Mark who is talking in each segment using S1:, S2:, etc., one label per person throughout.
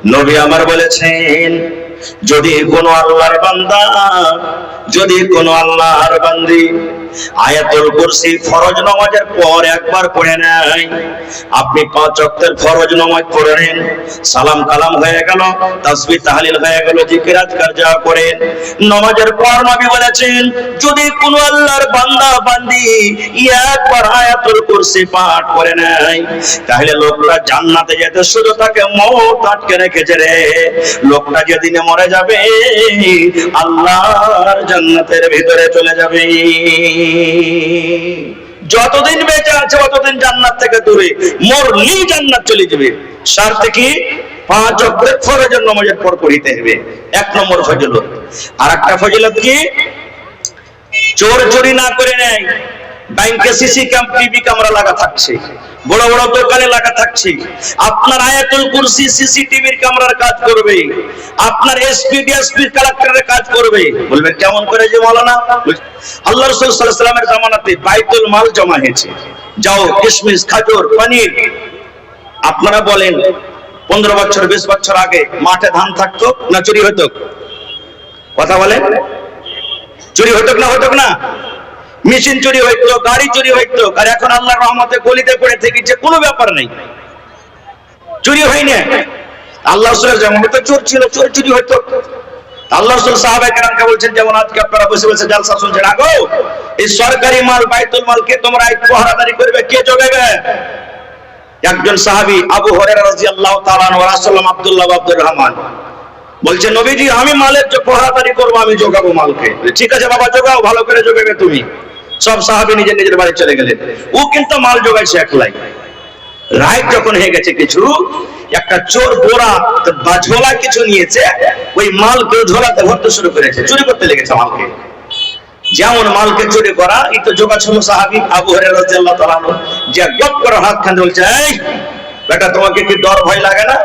S1: নবী আমার বলেছেন, যদি কোনো আল্লাহর বান্দা, যদি কোনো আল্লাহর বান্দি আয়াতুল কুরসি ফরজ নামাজের পর একবার পড়ে নেয়, আপনি 5 ওয়াক্তের ফরজ নামাজ পড়েন, সালাম কালাম হয়ে গেল, তাসবিহ তাহলিল হয়ে গেল, জিকির আজকার যা করেন, নামাজের পর নবী বলেছেন, যদি কোনো আল্লাহর বান্দা বান্দি একবার আয়াতুল কুরসি পাঠ করে নেয়, তাহলে লোকটা জান্নাতে যেতে শুধু তাকে মওত আটকে রেখেছে রে। লোকটা যেদিনে মরে যাবে আল্লাহর জান্নাতের ভিতরে চলে যাবে। যতদিন বেঁচে আছে ততদিন জান্নাত থেকে দূরে, মরলেই জান্নাত চলে যাবে। শর্ত কি? 5 ওয়াক্তের ফরজের নামাজের পর পড়িতে হবে। 1 নম্বর ফজিলত। আর একটা ফজিলত কি? চোর চুরি না করে নেয়। ব্যাংকে সিসি টিভি ক্যামেরা লাগা থাকছে, বড় বড় দোকানে লাগা থাকছে, আপনার আয়াতুল কুরসি সিসিটিভির ক্যামেরার কাজ করবে, আপনার এসপি ডিএসপি কালেক্টরের কাজ করবে। বলবেন কেমন করে যে মাওলানা? আল্লাহ রাসূল সাল্লাল্লাহু আলাইহি ওয়াসাল্লামের জামানাতে বাইতুল মাল জমা হয়েছে, যাও কিশমিশ খাজুর পনির। আপনারা বলেন 15 বছর 20 বছর আগে মাঠে ধান থাকতো না চুরি হতো? কথা বলেন, চুরি হতো না? হতো না? মেশিন চুরি হইতো, গাড়ি চুরি হইতো। আর এখন আল্লাহর রহমতে গলিতে পড়ে থেকেছে, কোনো ব্যাপার নেই, চুরি হয়নি। আল্লাহ রাসূলের জামানাতে চোর ছিল, চোর চুরি হইতো। আল্লাহ রাসূল সাহাবায়ে কেরামকে বলছেন, যেমন আজকে আপনারা বসে বসে জালসা শুনছেন, আগো এই সরকারি মাল বাইতুল মালকে তোমরা এক পহরাদারি করবে, কে জগাবে? একজন সাহাবী আবু হুরায়রা রাদিয়াল্লাহু তাআলা আনহু রাসূলুল্লাহ আব্দুল্লাহ আব্দুর রহমান বলছে, নবীজি আমি মালের যে পহরাদারি করব, আমি জোগাবো মালকে। ঠিক আছে বাবা, জোগাও, ভালো করে জোগাবে তুমি। সব সাহাবী নিজের নিজের বাড়ি চলে গেলেন। ও কিন্তু মাল জোগাইছে একলাই। রাত যখন হয়ে গেছে, কিছু একটা চোর বোরা বা ঝোলা কিছু নিয়েছে, ওই মালকে ঝোলাতে ভরতে শুরু করেছে, চুরি করতে লেগেছে মালকে। যেমন মালকে চুরি করা, এই তো জোগাচ্ছিল সাহাবী আবু হুরায়রা রাদিয়াল্লাহু তাআলা আনহু, যে গপ করে হাত খান্দে বলছে, এই বেটা তোমাকে কি ডর ভয় লাগে না?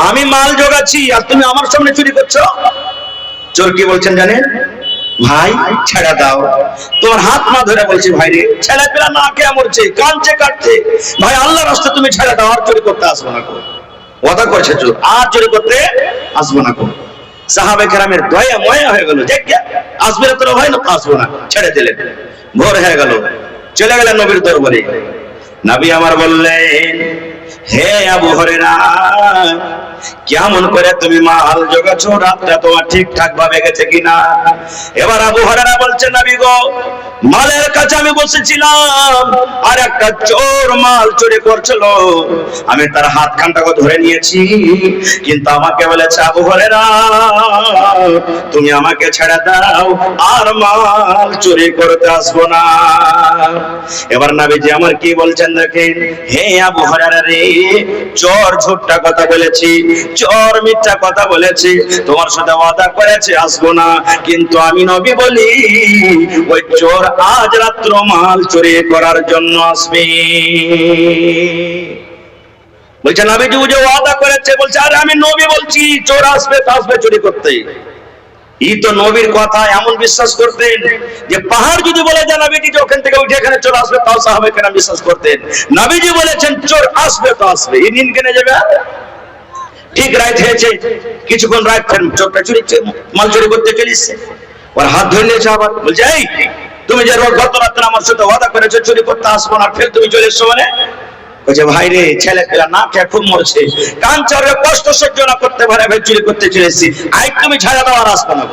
S1: আমি মাল জোগাচ্ছি আর তুমি আমার সামনে চুরি করছো। চোর কি বলছেন জানেন? ভাই ছেড়ে দাও। তোমার হাত মা ধরে বলছি, ভাই রে, ছেলে পেলা না খেয়ে মরছে, কাঁদছে কাটছে, ভাই আল্লাহর রাস্তায় তুমি ছেড়ে দাও, আর চুরি করতে আসবো না। ওয়াদা করছে চোর, আর চুরি করতে আসবো না। সাহাবে কেরামের দয়া ময়া হয়ে গেল, যে আসবে না তোরা, ভাই না আসবো না, ছেড়ে দিলেন। ভোর হয়ে গেল, চলে গেলেন নবীর দরবারে। নবী আমার বললেন, হে আবু হুরায়রা, কেমন করে তুমি মাল জোগাচ্ছো? রাতটা তোমার ঠিকঠাক ভাবে গেছে কিনা? এবার আবু হুরায়রা বলছে, নবী গো, মালের কাছে আমি বসেছিলাম, আর একটা চোর মাল চুরি করছিল, আমি তার হাত খানটাকে ধরে নিয়েছি, কিন্তু আমাকে বলেছে, আবু হুরায়রা তুমি আমাকে ছেড়ে দাও, আর মাল চুরি করতে আসবো না। এবার নবীজি আমার কি বলছেন দেখেন, হে আবু হুরায়রা রে, চোর ঝুট্টা কথা বলেছি, চোর মিথ্যা কথা বলেছি, তোমার সাথে ওয়াদা করেছে আসবো না, কিন্তু আমি নবী বলি, ওই চোর আজ রাত্র মাল চুরি করার জন্য আসবে। বলছে নবীজি যে ওয়াদা করেছে, বলছে আরে আমি নবী বলছি, চোর আসবে তো আসবে চুরি করতে। এই তো নবীর কথা এমন বিশ্বাস করতেন যে পাহাড় যদি বলে যায় নবীজি যে ওখান থেকে উঠে এখানে চোর আসবে, তাও সাহাবায়ে কেরাম বিশ্বাস করতেন। নবীজি বলেছেন চোর আসবে তো আসবে, এই দিন কেনে যাবে। ঠিক রাত হয়েছে, কিছুক্ষণ রাত, চোরটা চুরি মাল চুরি করতে চলেছে, ওর হাত ধরে নিয়েছে। আবার বলছে, এই তুমি যে গত রাত্রে আমার সাথে ওয়াদা করেছো চুরি করতে আসবো না, ফের তুমি চলে এসছো মানে? বলছে, ভাই রে, ছেলে পেলা না খেয়ে খুব মরছে, কাঞ্চরের কষ্ট সহ্য না করতে পারে, ভাই চুরি করতে চলেছি, আই তুমি ছেড়ে দাও, আর আসবে না।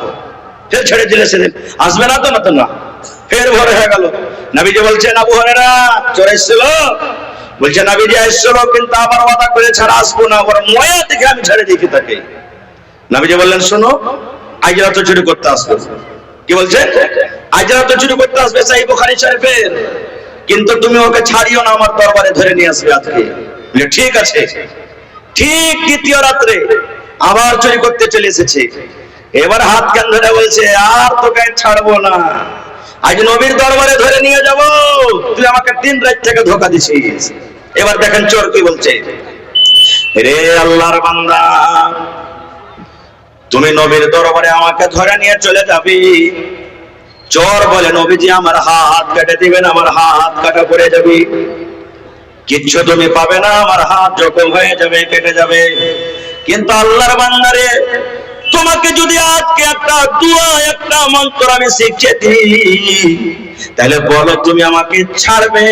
S1: ফের ছেড়ে দিলে সেদিন আসবে না তো, না তো না। ফের ভোর হয়ে গেল, নবীজি বলছেন, আবু হুরায়রা চোর এসেছিল? বলছে নবীজি এসেছিল, কিন্তু আবার ওয়াদা করে ছাড়া আসবো না, ওর ময়া থেকে আমি ছেড়ে দেখি তাকে। নবীজি বললেন, শোনো, আজ রাত চুরি করতে আসবে। কি বলছে? আজ রাত চুরি করতে আসবে, সহিহ বুখারী শরীফের, কিন্তু তুমি ওকে ছাড়িও না, আমার দরবারে ধরে নিয়ে আসবে আজকে। ঠিক আছে। ঠিক দ্বিতীয় রাত্রে আবার চুরি করতে চলে এসেছে। এবার হাত কান ধরে বলছে, আর তোকে ছাড়বো না, আজ নবীর দরবারে ধরে নিয়ে যাব, তুই আমাকে 3 রাত থেকে ধোঁকা দিছিস। এবার দেখেন চোর কি বলছে, রে আল্লাহর বান্দা, তুমি নবীর দরবারে আমাকে ধরে নিয়ে চলে যাবি। চোর বলে, নবীজি আমার হাত কেটে দিবেন, আমার হাত কাটা পড়ে যাবে, কিচ্ছু তুমি পাবে না, আমার হাত জখম হয়ে যাবে, কেটে যাবে, কিন্তু আল্লাহর বান্দারে, তোমাকে যদি আজকে একটা দোয়া, একটা মন্ত্র আমি শিখিয়ে দিই, তাহলে বলো তুমি আমাকে ছাড়বে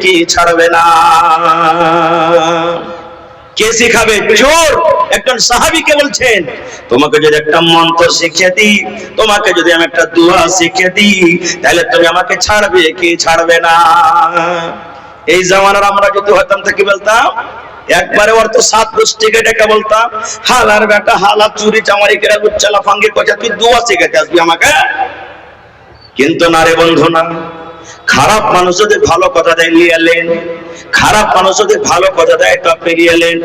S1: কি ছাড়বে না? কে শিখাবে? চোর একজন সাহাবীকে বলছেন, তোমাকে যদি একটা মন্ত্র শিখিয়ে দিই, তোমাকে যদি আমি একটা দোয়া শিখিয়ে দিই, তাহলে তুমি আমাকে ছাড়বে কি ছাড়বে না? এই জামানার আমরা যদি হতাম তো কি বলতাম? একবারে অর্থ সাত গোষ্ঠীকে ডেকে বলতাম, হালার বেটা হালা, চুরি চামারি কেরা লুচ্চালা ফাঙ্গি কচা, তুই দোয়া শিখাতে আসবি আমাকে? কিন্তু না রে বন্ধু, না। খারাপ মানুষ যদি ভালো কথা দেয় নিয়ে এলেন, খারাপ মানুষ যদি ভালো কথা দেয় তো আপনি নিয়ে এলেন।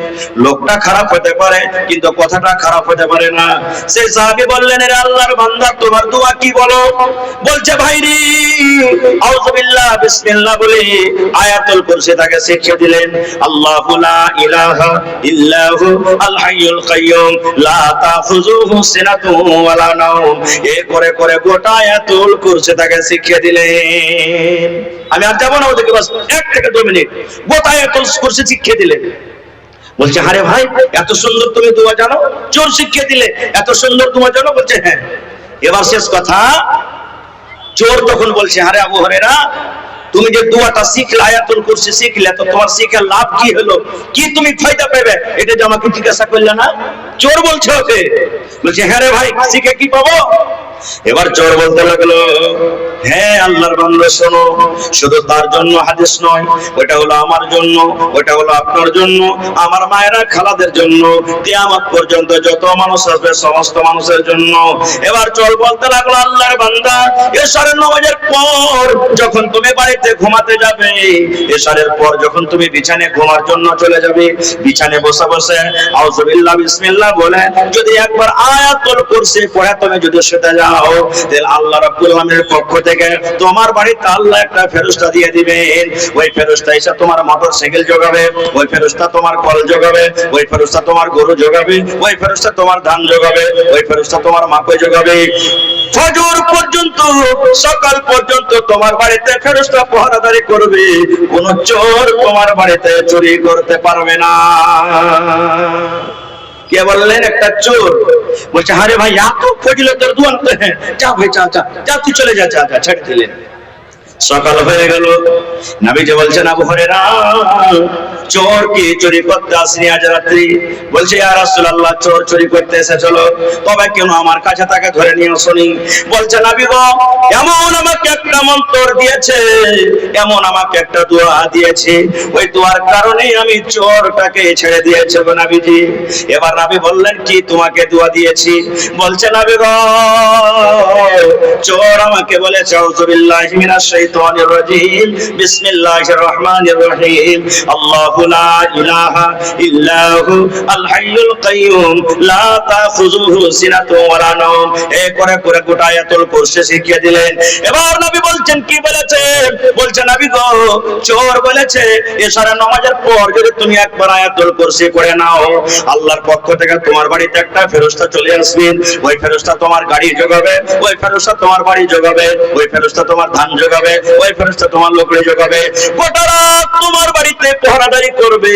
S1: লোকটা খারাপ হতে পারে কিন্তু কথাটা খারাপ হতে পারে না। সেই সাহাবী বললেন, রে আল্লাহর বান্দা, তোমার দোয়া কি বলো? বলছে, ভাইরি আউযু বিল্লাহ বিসমিল্লাহ বলে আয়াতুল কুরসি তাকে শিখিয়ে দিলেন। আল্লাহু লা ইলাহা ইল্লাহু আল হাইয়ুল কাইয়ুম লা তাখুযুহু সিনাতুন ওয়ালা নাওম। এই করে করে গোটা আয়াতুল কুরসি তাকে শিখিয়ে দিলেন। আমি আর যাবো না ওদেরকে, বাস 1 থেকে 2 মিনিট গোটা আয়াতুল কুরসি শিখিয়ে দিলেন। বলছে, আরে ভাই এত সুন্দর তুমি দোয়া জানো? চোর শিখিয়ে দিলে এত সুন্দর দোয়া জানো? বলছে হ্যাঁ। এবার শেষ কথা, চোর তখন বলছে, আরে আবু হুরায়রা, তুমি যে দোয়াটা শিখলে, আয়াতুল কুরসি শিখলে, তো তোমার শিখার লাভ কি হলো? কি তুমি ফায়দা পাবে? এটা যে আমাকে জিজ্ঞাসা করলে না? চোর বলছে ওকে। বলছে, হ্যাঁ রে ভাই, শিখে কি পাবো? এবার চোর বলতে লাগলো, হ্যাঁ আল্লাহর বান্দা শোনো, শুধু তার জন্য হাদিস নয়, ওটা হলো আমার জন্য, ওটা হলো আপনার জন্য, আমার মায়েরা খালাদের জন্য, কিয়ামত পর্যন্ত যত মানুষ আসবে সমস্ত মানুষের জন্য। এবার চোর বলতে লাগলো, আল্লাহর বান্দা, এশারের নামাজের পর যখন তুমি বাড়িতে ঘুমাতে যাবে, এশারের পর যখন তুমি বিছানায় ঘুমার জন্য চলে যাবে, বিছানায় বসে বসে আউযু বিল্লাহ বিসমিল্লাহ বলে যদি একবার আয়াতুল কুরসি পড়ে তুমি যদি শুতে যাও, তাহলে আল্লাহ রাব্বুল আলামিনের পক্ষ থেকে তোমার বাড়িতে আল্লাহ একটা ফেরেশতা দিয়ে দিবেন। ওই ফেরেশতা এসে তোমার মোটরসাইকেল জোগাবে, ওই ফেরেশতা তোমার কল জোগাবে, ওই ফেরেশতা তোমার গরু জোগাবে, ওই ফেরেশতা তোমার ধান জোগাবে, ওই ফেরেশতা তোমার মাকৈ জোগাবে। ফজর পর্যন্ত, সকাল পর্যন্ত তোমার বাড়িতে ফেরেশতা পহরাদারি করবে। কোন চোর তোমার বাড়িতে চুরি করতে পারবে না। কে বললেন? একটা চোর। বলছে, আরে ভাই এত ফজিলতের দোয়া তো, হ্যাঁ যা ভাই যা যা যা, তুই চলে যা যা যা, ছেড়ে দিলেন। সকাল হয়ে গেল, নবীজি বলছেন, আবু হুরায়রা, চোর কি চুরি করতে আসেনি আজ রাত্রি? বলছে, ইয়া রাসূলুল্লাহ, চোর চুরি করতে এসেছিল, তবে কেন আমার কাছে তাকে ধরে নিয়ে আসনি? বলছে, নবী গো, এমন আমাকে একটা মন্ত্র দিয়েছে, এমন আমাকে একটা দোয়া দিয়েছে, ওই দোয়ার কারণে আমি চোরটাকে ছেড়ে দিয়েছি গো নবীজি। এবার নবী বললেন, কি তোমাকে দোয়া দিয়েছি? বলছে, নবী গো, চোর আমাকে বলেছে, আউযু বিল্লাহি মিনাশ শাইতানির রাজিম, বিসমিল্লাহির রহমানির রহিম, আল্লাহু লা ইলাহা ইল্লাহু আল হাইয়ুল কাইয়ুম লা তাখুযুহু সিনাতুন ওয়ালা নাওম। এই করে করে গোটা আয়াতুল কুরসি শিখিয়ে দিলেন। এবার নবী বলছেন, কি বলেছেন? বলছে, নবী গো, চোর বলেছে এশারের নামাজের পর যদি তুমি একবার আয়াতুল কুরসি পড়ে নাও, আল্লাহর পক্ষ থেকে তোমার বাড়িতে একটা ফেরেশতা চলে আসবেন। ওই ফেরেশতা তোমার গাড়ি জোগাবে, ওই ফেরেশতা তোমার বাড়ি জোগাবে, ওই ফেরেশতা তোমার ধান জোগাবে, ওই ফেরেশতা তোমার লোকড়ি জোগাবে। গোটা রাত তোমার বাড়িতে পহরাদারি করবে,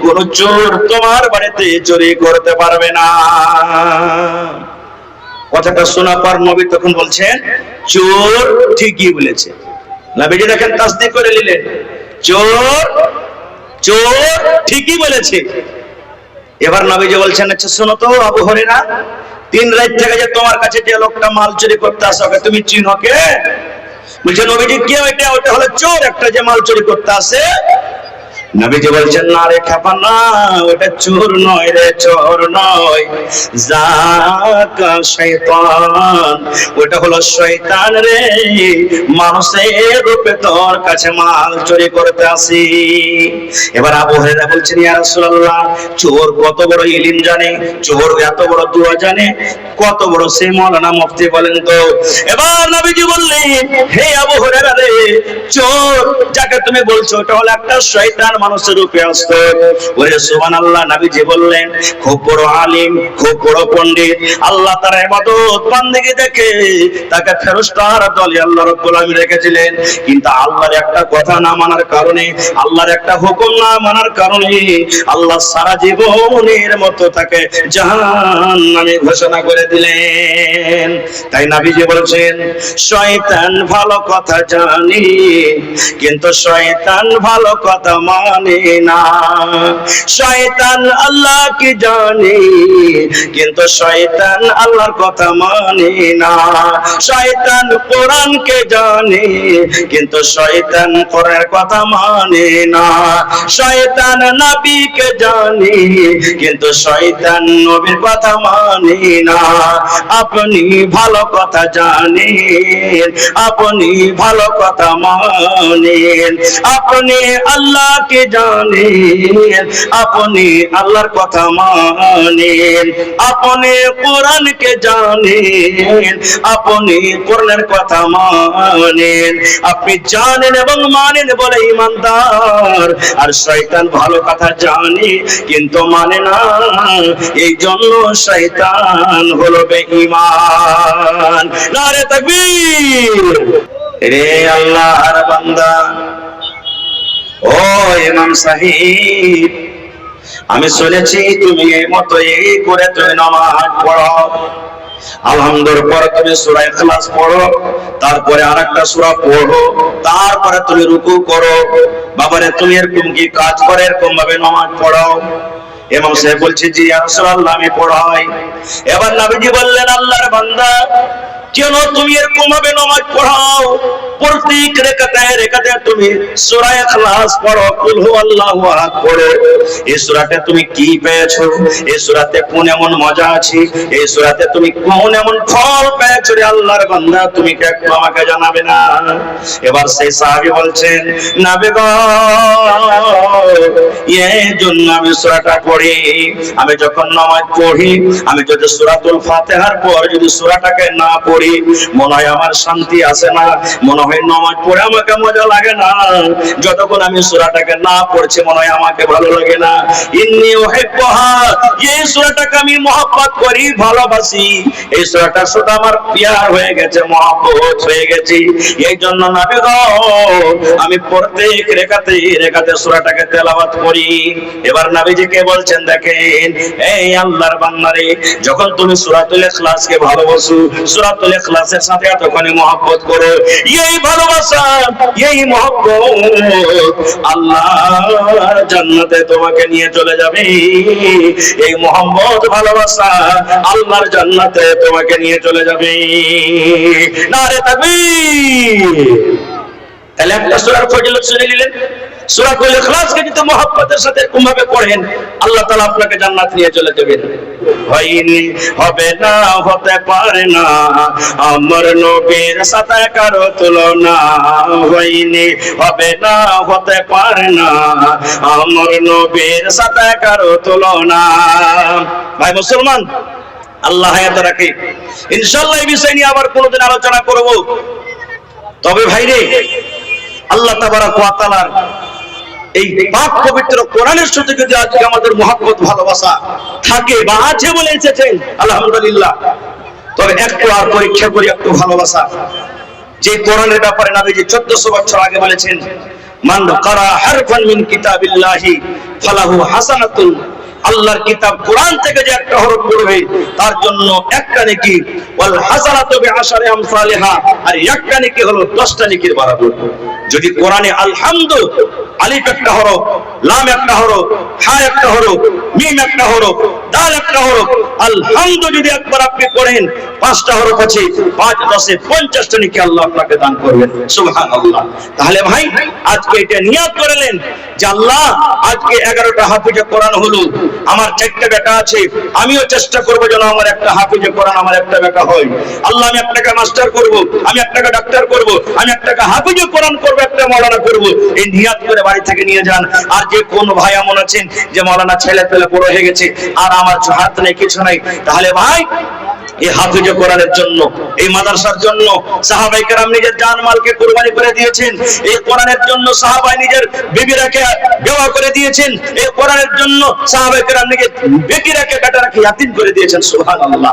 S1: কোন চোর তোমার বাড়িতে চুরি করতে পারবে না। কথাটা শোনার পর নবী তখন বলছেন, চোর ঠিকই বলেছে। নবীজি দেখেন তাসদীক করে নিলেন, চোর চোর ঠিকই বলেছে। এবার নবীজি বলছেন, আচ্ছা শোনো তো আবু হুরায়রা, 3 রাত থেকে যে তোমার কাছে যে লোকটা মাল চুরি করতে আসে, ওকে তুমি চিনো কে? বলছে, নবীজি কে ওইটা? ওটা হলো চোর একটা যে মাল চুরি করতে আসে। নবীজি বলছেন, না রে খাপা, না, ওটা চোর নয় রে, চোর নয়, যাকা শয়তান, ওটা হলো শয়তান রে, মানুষের রূপে তোর কাছে মাল চুরি করতে আসি। এবার আবু হুরায়রা বলছেন, ইয়া রাসূলুল্লাহ, চোর কত বড় ইলম জানে, চোর এত বড় দোয়া জানে, কত বড় সে মাওলানা মুফতি বলেন তো। এবার নবীজি বললেন, হে আবু হুরায়রা রে, চোর যাকে তুমি বলছো ওটা হলো একটা শয়তান মানুষের রূপে আসতো। ওরে সুবহানাল্লাহ, নবীজি বললেন খুব বড় আলিম, খুব বড় পণ্ডিত, আল্লাহ তার ইবাদত বান্দেগি দেখে তাকে ফেরেশতার দলে আল্লাহ রাব্বুল আলামিন রেখেছিলেন। কিন্তু আল্লাহর একটা কথা না মানার কারণে, আল্লাহর একটা হুকুম না মানার কারণে আল্লাহ সারা জীবনের মতো তাকে জাহান্নামে ঘোষণা করে দিলেন। তাই নবীজি বলেছেন, শয়তান ভালো কথা জানে কিন্তু শয়তান ভালো কথা মানে না। শয়তান আল্লাহ কি জানে কিন্তু শয়তান আল্লাহর কথা মানে না। শয়তান কোরআনকে জানে কিন্তু শয়তান কোরআনের কথা মানে না। শয়তান নবীকে জানে কিন্তু শয়তান নবীর কথা মানে না। আপনি ভালো কথা জানেন, আপনি ভালো কথা মানেন, আপনি আল্লাহকে জানেন, আপনি আল্লাহর কথা মানেন, আপনি কোরআনকে জানেন, আপনি কোরআনের কথা মানেন। আপনি জানেন এবং মানেন বলে ঈমানদার। আর শয়তান ভালো কথা জানে কিন্তু মানে না, এই জন্য শয়তান হলো বেঈমান। নারে তাকবীর। রে আল্লাহর বান্দা, ও ইমাম সাহেব, আমি শুনেছি তুমি এই মতো এই করে তুমি নামাজ পড়ো। আলহামদুলিল্লাহ পরে তুমি সূরা ইখলাস পড়ো, তারপরে আরেকটা সূরা পড়ো, তারপরে তুমি রুকু করো। বাবারে তুমি এরকম কি কাজ করে এরকম ভাবে নামাজ পড়াও? ইমাম সাহেব বলছে, জি ইয়া রাসূলুল্লাহ আমি পড়াই। এবার নবীজি বললেন, আল্লাহর বান্দা, কেন তুমি এরকম ভাবে নামাজ পড়াও? প্রত্যেক রেকাতে তুমি সূরা ইখলাস পড়ো, কুল হুয়াল্লাহু আহাদ পড়ো। এই সূরাতে তুমি কি পেয়েছো? এই সূরাতে কোন এমন মজা আছে? এই সূরাতে তুমি কোন এমন ফল পেয়েছো রে আল্লাহর বান্দা, তুমি কি একটু আমাকে জানাবে না? এবার সেই সাহাবী বলছেন, নবী গো, এই জন্য আমি সূরাটা পড়ি। আমি যখন নামাজ পড়ি, আমি যদি সূরাতুল ফাতিহার পর যদি সূরাটাকে না পড়ি, মনে হয় আমার শান্তি আসে না, মনে হয় নামাজ পড়ে আমাকে মজা লাগে না। যতক্ষণ আমি সূরাটাকে না পড়ছি মনে হয় আমাকে ভালো লাগে না। ইন্নী উহিব্বুহা, এই সূরাটাকে আমি মহব্বত করি, ভালোবাসি। এই সূরাটা শুধু আমার প্যার হয়ে গেছে, মহব্বত হয়ে গেছে। এই জন্য নবী গো, আমি প্রত্যেক রেকাতে সূরাটাকে তেলাওয়াত করি। এবার নবীজিকে বলছেন, দেখেন এই আল্লাহর বান্দারে, যখন তুমি সূরাতুল ইখলাসকে ভালোবাসো, সূরাতুল ইখলাসের সাথে এতখানি মহব্বত করো, এই ভালোবাসা, এই মহব্বত আল্লাহর জান্নাতে তোমাকে নিয়ে চলে যাবে। এই মহব্বত ভালোবাসা আল্লাহর জান্নাতে তোমাকে নিয়ে চলে যাবে। নারে তাকবীর। তাহলে একটা সূরার ফজিলত শুনে নিলেন। সূরাতুল ইখলাসকে যদি মহব্বতের সাথে এরকমভাবে পড়েন, আল্লাহ তাআলা আপনাকে জান্নাত নিয়ে চলে যাবেন। হয়নি, হবে না, হতে পারে না আমার নবীর সাথে কারো তুলনা। হয়নি, হবে না, হতে পারে না আমার নবীর সাথে কারো তুলনা। ভাই মুসলমান, আল্লাহ হায়াত রাখে, ইনশাআল্লাহ এই বিষয় নিয়ে আবার কোনোদিন আলোচনা করব। তবে ভাইরে, আল্লাহ তাবারক ওয়া তাআলার এই পাক পবিত্র কোরআনের সাথে যদি আজকে আমাদের মহব্বত ভালোবাসা থাকে বা আছে বলে এসেছেন, আলহামদুলিল্লাহ। তবে একটু আর পরীক্ষা করি, একটু ভালোবাসা। যে কোরআনের ব্যাপারে নবীজি 1400 বছর আগে বলেছেন, মান কারা হারফান মিন কিতাবিল্লাহি ফালাহু হাসানাতুন, আল্লাহর কিতাব কোরআন থেকে যে একটা হরফ পড়বে তার জন্য একটা নেকি, ওয়াল হাসানাতু বিআশারি আমসালিহা, আর একটা নেকি হলো 10টা নেকির বরাবর। যদি কোরআনে আলহামদু, আলিফ একটা হরফ, লাম একটা হরফ, হা একটা হরফ, মিম একটা হরফ, দাল একটা হরফ, আলহামদু যদি একবার আপনি পড়েন, 5টা হরফ আছে, 5 10 50টা নেকি আল্লাহ আপনাকে দান করবেন। সুবহানাল্লাহ। তাহলে ভাই, আজকে এটা নিয়ত করলেন যে আল্লাহ, আজকে 11টা হাফিজে কোরআন হলো, আমার 4টা বেটা আছে, আমিও চেষ্টা করব যেন আমার একটা হাফিজে কোরআন আমার একটা বেটা হয়। আল্লাহ, আমি একটাকে মাস্টার করব, আমি একটাকে ডাক্তার করব, আমি একটাকে হাফিজে কোরআন করব, একটা মাওলানা করব। এই নিয়ত করে বাড়ি থেকে নিয়ে যান। আর যে কোন ভাই এমন আছেন যে মাওলানা ছেলে পেলে বড় হয়ে গেছে আর আমার হাত নেই, কিছু নাই, তাহলে ভাই এই হাফিজ কোরআনের জন্য, এই মাদ্রাসার জন্য সাহাবায়ে কেরাম নিজের জান মালকে কুরবানি করে দিয়েছেন। এই কোরআনের জন্য সাহাবায়ে নিজের বিবিরাকে বিবাহ করে দিয়েছেন। এই কোরআনের জন্য সাহাবায়ে কেরাম নিজের বেটিরাকে বেটারাকে ইয়াতিম করে দিয়েছেন। সুবহানাল্লাহ।